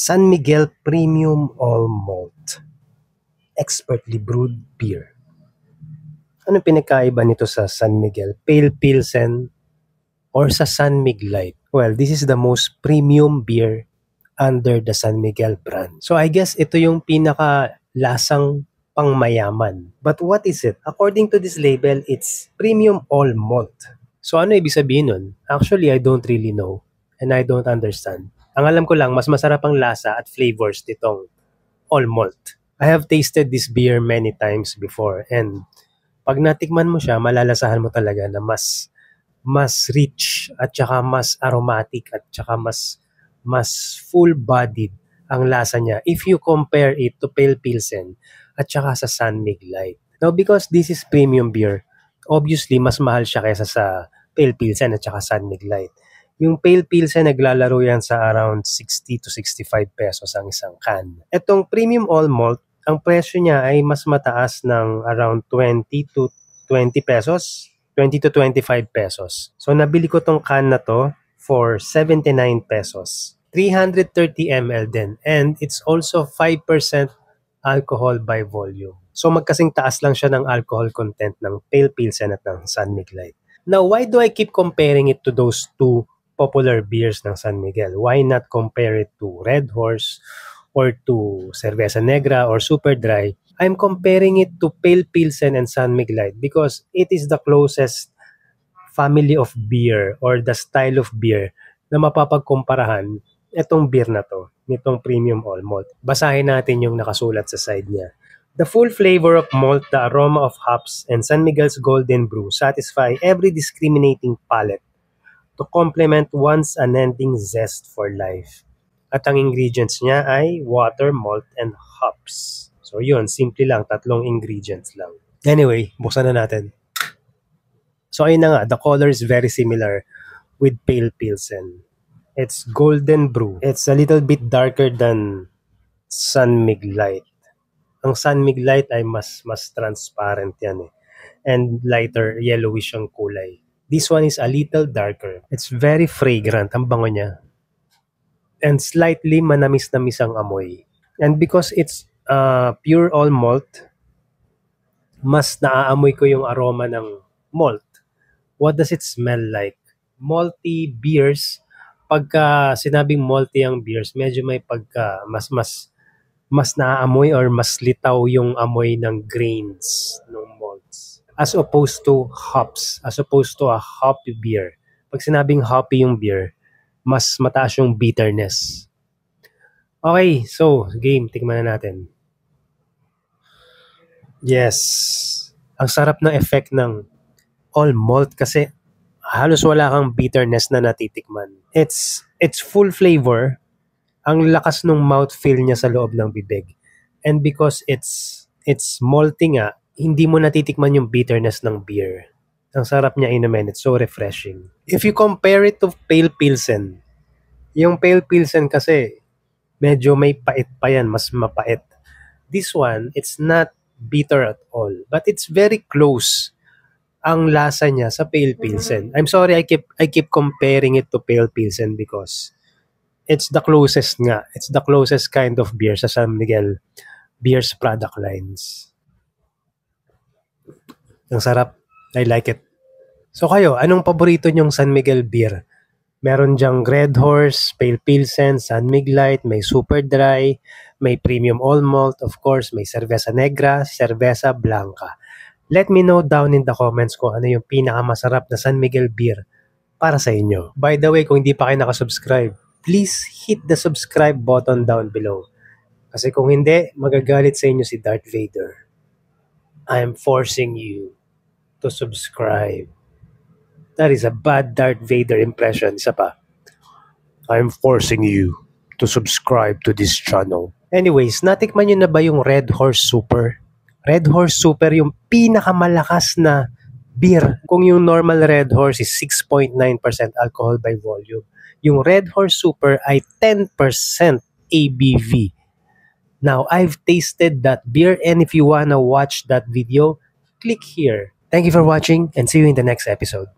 San Miguel Premium All Malt Expertly Brewed Beer. Ano pinagkaiba nito sa San Miguel? Pale Pilsen or sa San Mig Light? Well, this is the most premium beer under the San Miguel brand. So I guess ito yung pinaka lasang pangmayaman. But what is it? According to this label, it's Premium All Malt. So ano ibig sabihin nun? Actually, I don't really know and I don't understand. Ang alam ko lang, mas masarap ang lasa at flavors nitong all malt. I have tasted this beer many times before and pag natikman mo siya, malalasahan mo talaga na mas rich at saka mas aromatic at saka mas full-bodied ang lasa niya if you compare it to Pale Pilsen at saka sa San Mig Light. Now, because this is premium beer, obviously, mas mahal siya kaysa sa Pale Pilsen at saka San Mig Light. Yung Pale Pilsen, naglalaro yan sa around 60 to 65 pesos ang isang can. Itong Premium All Malt, ang presyo niya ay mas mataas ng around 20 to 20 pesos. 20 to 25 pesos. So, nabili ko tong can na to for 79 pesos. 330 ml din. And it's also 5% alcohol by volume. So, magkasing taas lang siya ng alcohol content ng Pale Pilsen at ng San Mig Light. Now, why do I keep comparing it to those two popular beers ng San Miguel? Why not compare it to Red Horse or to Cerveza Negra or Super Dry? I'm comparing it to Pale Pilsen and San Mig Light because it is the closest family of beer or the style of beer na mapapagkumparahan itong beer na to, nitong Premium All Malt. Basahin natin yung nakasulat sa side niya. The full flavor of malt, the aroma of hops, and San Miguel's golden brew satisfy every discriminating palate to complement one's unending zest for life. At ang ingredients niya ay water, malt, and hops. So yun, simple lang, 3 ingredients lang. Anyway, buksan na natin. So ayun na nga, the color is very similar with Pale Pilsen. It's golden brew. It's a little bit darker than San Mig Light. Ang San Mig Light ay mas transparent yan eh. And lighter, yellowish ang kulay. This one is a little darker. It's very fragrant, ang bango niya. And slightly manamis-namis ang amoy. And because it's pure all malt, mas naaamoy ko yung aroma ng malt. What does it smell like? Malty beers, pagka sinabing malty ang beers, medyo may pagka mas naaamoy or mas litaw yung amoy ng grains ng malts. As opposed to hops, as opposed to a hoppy beer. Pag sinabing hoppy yung beer, mas mataas yung bitterness. Okay, so game, tikman na natin. Yes, ang sarap ng effect ng all malt kasi halos wala kang bitterness na natitikman. It's full flavor. Ang lakas ng mouthfeel niya sa loob ng bibig. And because it's malty nga, hindi mo natitikman yung bitterness ng beer. Ang sarap niya inumin. It's so refreshing. If you compare it to Pale Pilsen, yung Pale Pilsen kasi medyo may pait pa yan, mas mapait. This one, it's not bitter at all, but it's very close ang lasa niya sa Pale Pilsen. I'm sorry, I keep comparing it to Pale Pilsen because it's the closest nga. It's the closest kind of beer sa San Miguel Beer's product lines. Ang sarap. I like it. So kayo, anong paborito nyong San Miguel beer? Meron dyang Red Horse, Pale Pilsen, San Mig Light, may Super Dry, may Premium All Malt, of course, may Cerveza Negra, Cerveza Blanca. Let me know down in the comments kung ano yung pinakamasarap na San Miguel beer para sa inyo. By the way, kung hindi pa kayo nakasubscribe, please hit the subscribe button down below. Kasi kung hindi, magagalit sa inyo si Darth Vader. I'm forcing you to subscribe. That is a bad Darth Vader impression. Isa pa. I'm forcing you to subscribe to this channel. Anyways, natikman nyo na ba yung Red Horse Super? Red Horse Super yung pinakamalakas na beer. Kung yung normal Red Horse is 6.9% alcohol by volume, yung Red Horse Super ay 10% ABV. Now, I've tasted that beer and if you wanna watch that video, click here. Thank you for watching and see you in the next episode.